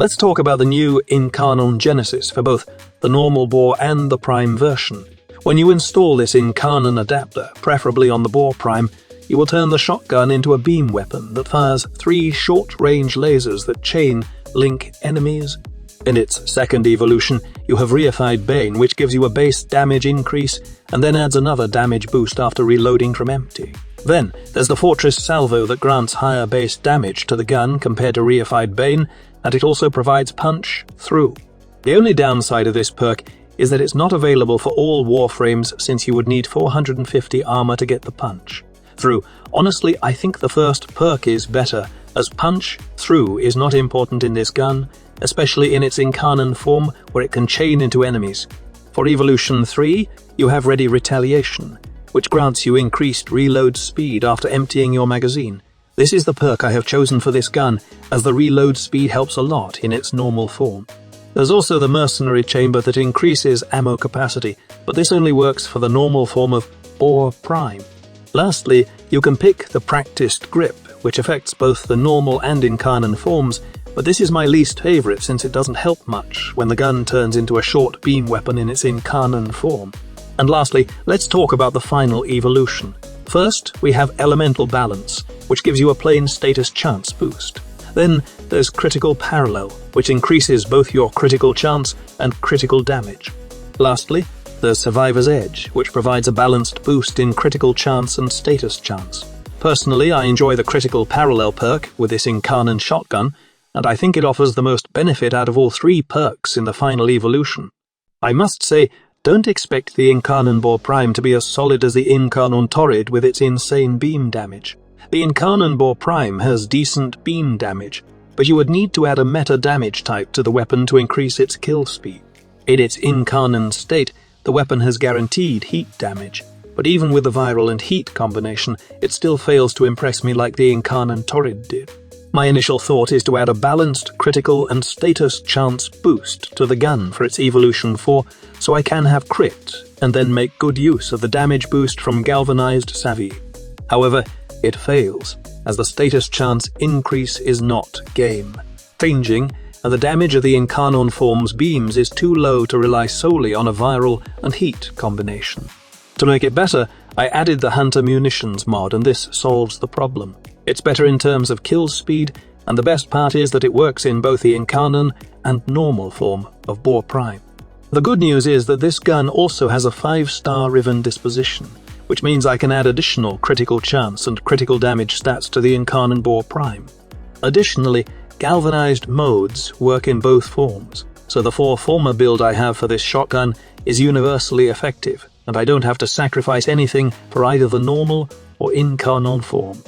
Let's talk about the new Incarnon Genesis for both the normal Boar and the Prime version. When you install this Incarnon adapter, preferably on the Boar Prime, you will turn the shotgun into a beam weapon that fires 3 short-range lasers that chain link enemies. In its second evolution, you have reified Bane, which gives you a base damage increase and then adds another damage boost after reloading from empty. Then, there's the Fortress Salvo that grants higher base damage to the gun compared to reified Bane, and it also provides punch through. The only downside of this perk is that it's not available for all Warframes, since you would need 450 armor to get the punch through. Honestly, I think the first perk is better, as punch through is not important in this gun, especially in its Incarnon form where it can chain into enemies. For Evolution 3, you have Ready Retaliation, which grants you increased reload speed after emptying your magazine. This is the perk I have chosen for this gun, as the reload speed helps a lot in its normal form. There's also the Mercenary Chamber that increases ammo capacity, but this only works for the normal form of Boar Prime. Lastly, you can pick the Practiced Grip, which affects both the normal and Incarnon forms, but this is my least favourite since it doesn't help much when the gun turns into a short beam weapon in its Incarnon form. And lastly, let's talk about the final evolution. First, we have Elemental Balance, which gives you a plain status chance boost. Then there's Critical Parallel, which increases both your critical chance and critical damage. Lastly, there's Survivor's Edge, which provides a balanced boost in critical chance and status chance. Personally, I enjoy the Critical Parallel perk with this Incarnon shotgun, and I think it offers the most benefit out of all 3 perks in the final evolution. I must say, don't expect the Incarnon Boar Prime to be as solid as the Incarnon Torrid with its insane beam damage. The Incarnon Boar Prime has decent beam damage, but you would need to add a meta damage type to the weapon to increase its kill speed. In its Incarnon state, the weapon has guaranteed heat damage, but even with the viral and heat combination, it still fails to impress me like the Incarnon Torrid did. My initial thought is to add a balanced critical and status chance boost to the gun for its Evolution 4, so I can have crit, and then make good use of the damage boost from Galvanized Savvy. However, it fails, as the status chance increase is not game-changing, and the damage of the Incarnon form's beams is too low to rely solely on a viral and heat combination. To make it better, I added the Hunter Munitions mod, and this solves the problem. It's better in terms of kill speed, and the best part is that it works in both the Incarnon and normal form of Boar Prime. The good news is that this gun also has a 5-star Riven disposition, which means I can add additional critical chance and critical damage stats to the Incarnon Boar Prime. Additionally, galvanized modes work in both forms, so the 4-former build I have for this shotgun is universally effective, and I don't have to sacrifice anything for either the normal or Incarnon form.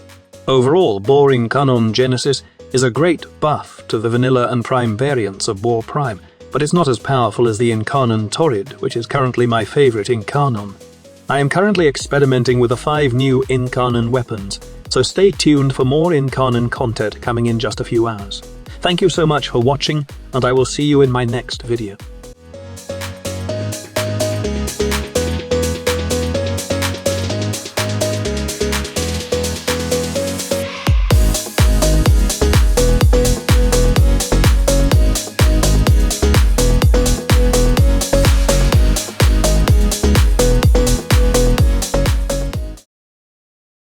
Overall, Boar Incarnon Genesis is a great buff to the vanilla and prime variants of Boar Prime, but it's not as powerful as the Incarnon Torrid, which is currently my favourite Incarnon. I am currently experimenting with the 5 new Incarnon weapons, so stay tuned for more Incarnon content coming in just a few hours. Thank you so much for watching, and I will see you in my next video.